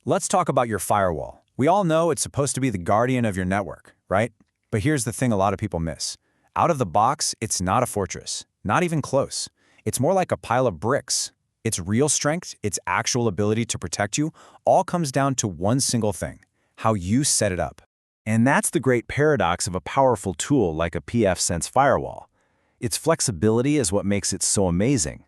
Let's talk about your firewall. We all know it's supposed to be the guardian of your network, right? But here's the thing a lot of people miss. Out of the box, it's not a fortress, not even close. It's more like a pile of bricks. Its real strength, its actual ability to protect you, all comes down to one single thing: how you set it up. And that's the great paradox of a powerful tool like a pfSense firewall. Its flexibility is what makes it so amazing,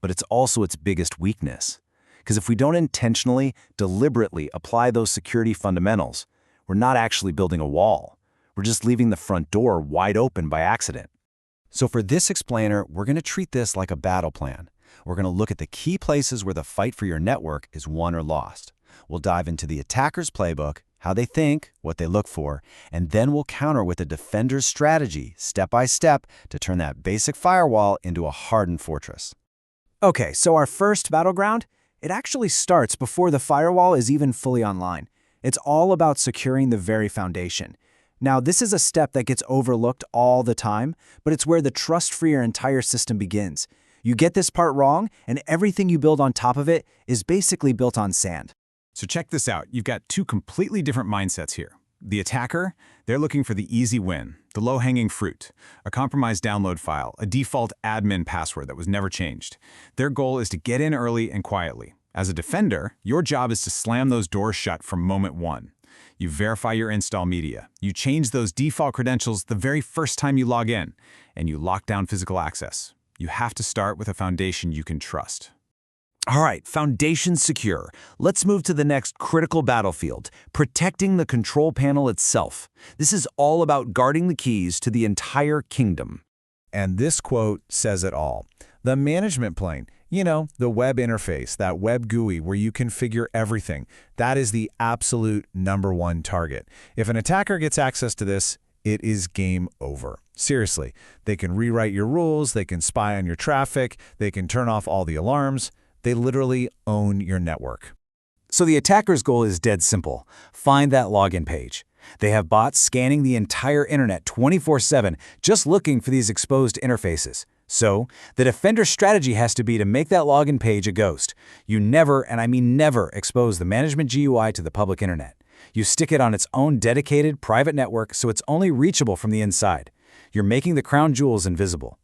but it's also its biggest weakness. Because if we don't intentionally, deliberately apply those security fundamentals, we're not actually building a wall. We're just leaving the front door wide open by accident. So for this explainer, we're going to treat this like a battle plan. We're going to look at the key places where the fight for your network is won or lost. We'll dive into the attacker's playbook, how they think, what they look for, and then we'll counter with a defender's strategy, step by step, to turn that basic firewall into a hardened fortress. Okay, so our first battleground, it actually starts before the firewall is even fully online. It's all about securing the very foundation. Now, this is a step that gets overlooked all the time, but it's where the trust for your entire system begins. You get this part wrong, and everything you build on top of it is basically built on sand. So check this out. You've got two completely different mindsets here. The attacker, they're looking for the easy win, the low-hanging fruit, a compromised download file, a default admin password that was never changed. Their goal is to get in early and quietly. As a defender, your job is to slam those doors shut from moment one. You verify your install media. You change those default credentials the very first time you log in, and you lock down physical access. You have to start with a foundation you can trust. All right, foundation secure. Let's move to the next critical battlefield, protecting the control panel itself. This is all about guarding the keys to the entire kingdom. And this quote says it all. The management plane, the web interface, that web GUI where you configure everything, that is the absolute #1 target. If an attacker gets access to this, it is game over. Seriously, they can rewrite your rules, they can spy on your traffic, they can turn off all the alarms. They literally own your network. So the attacker's goal is dead simple. Find that login page. They have bots scanning the entire internet 24/7, just looking for these exposed interfaces. So the defender's strategy has to be to make that login page a ghost. You never, and I mean never, expose the management GUI to the public internet. You stick it on its own dedicated private network so it's only reachable from the inside. You're making the crown jewels invisible.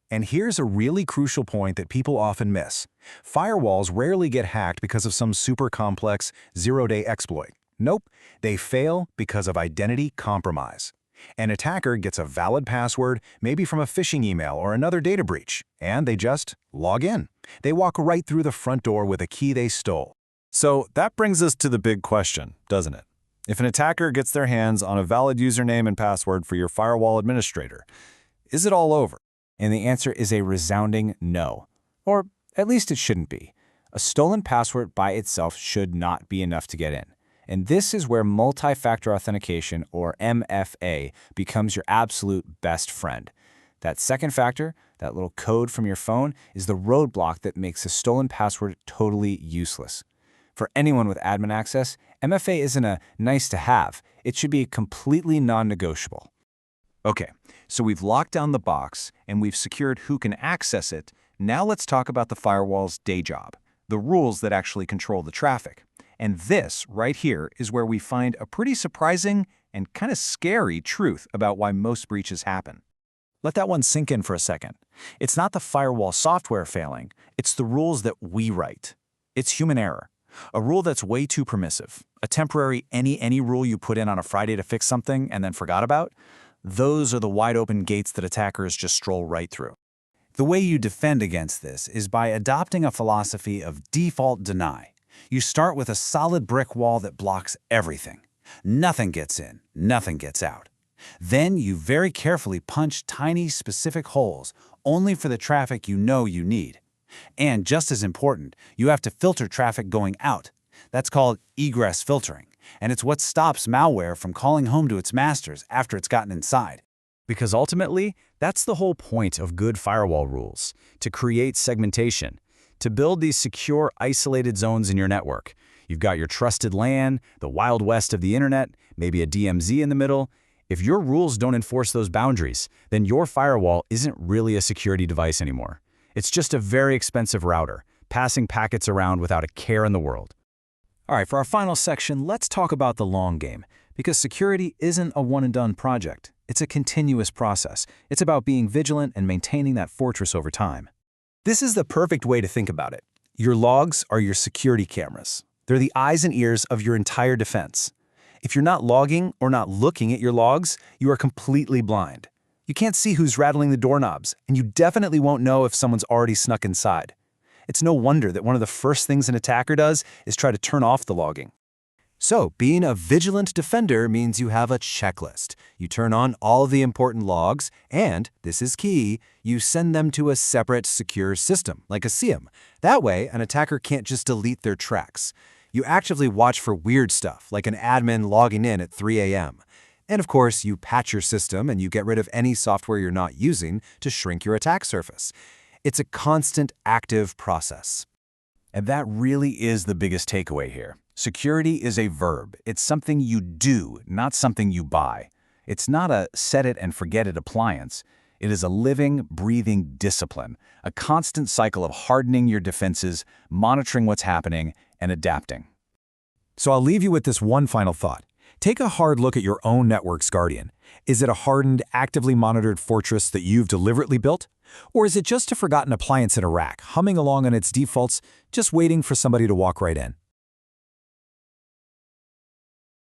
And here's a really crucial point that people often miss. Firewalls rarely get hacked because of some super complex zero-day exploit. Nope, they fail because of identity compromise. An attacker gets a valid password, maybe from a phishing email or another data breach, and they just log in. They walk right through the front door with a key they stole. So that brings us to the big question, doesn't it? If an attacker gets their hands on a valid username and password for your firewall administrator, is it all over? And the answer is a resounding no. Or at least it shouldn't be. A stolen password by itself should not be enough to get in. And this is where multi-factor authentication, or MFA, becomes your absolute best friend. That second factor, that little code from your phone, is the roadblock that makes a stolen password totally useless. For anyone with admin access, MFA isn't a nice-to-have. It should be completely non-negotiable. Okay, so we've locked down the box and we've secured who can access it. Now let's talk about the firewall's day job, the rules that actually control the traffic. And this right here is where we find a pretty surprising and kind of scary truth about why most breaches happen. Let that one sink in for a second. It's not the firewall software failing, it's the rules that we write. It's human error. A rule that's way too permissive, a temporary any rule you put in on a Friday to fix something and then forgot about. Those are the wide-open gates that attackers just stroll right through. The way you defend against this is by adopting a philosophy of default deny. You start with a solid brick wall that blocks everything. Nothing gets in, nothing gets out. Then you very carefully punch tiny, specific holes, only for the traffic you know you need. And just as important, you have to filter traffic going out. That's called egress filtering. And it's what stops malware from calling home to its masters after it's gotten inside. Because ultimately, that's the whole point of good firewall rules, to create segmentation, to build these secure, isolated zones in your network. You've got your trusted LAN, the Wild West of the internet, maybe a DMZ in the middle. If your rules don't enforce those boundaries, then your firewall isn't really a security device anymore. It's just a very expensive router, passing packets around without a care in the world. All right, for our final section, let's talk about the long game, because security isn't a one-and-done project. It's a continuous process. It's about being vigilant and maintaining that fortress over time. This is the perfect way to think about it. Your logs are your security cameras. They're the eyes and ears of your entire defense. If you're not logging or not looking at your logs, you are completely blind. You can't see who's rattling the doorknobs, and you definitely won't know if someone's already snuck inside. It's no wonder that one of the first things an attacker does is try to turn off the logging. So, being a vigilant defender means you have a checklist. You turn on all the important logs, and, this is key, you send them to a separate secure system, like a SIEM. That way, an attacker can't just delete their tracks. You actively watch for weird stuff, like an admin logging in at 3 a.m. And of course, you patch your system and you get rid of any software you're not using to shrink your attack surface. It's a constant, active process. And that really is the biggest takeaway here. Security is a verb. It's something you do, not something you buy. It's not a set-it-and-forget-it appliance. It is a living, breathing discipline, a constant cycle of hardening your defenses, monitoring what's happening, and adapting. So I'll leave you with this one final thought. Take a hard look at your own network's guardian. Is it a hardened, actively monitored fortress that you've deliberately built? Or is it just a forgotten appliance in a rack, humming along on its defaults, just waiting for somebody to walk right in?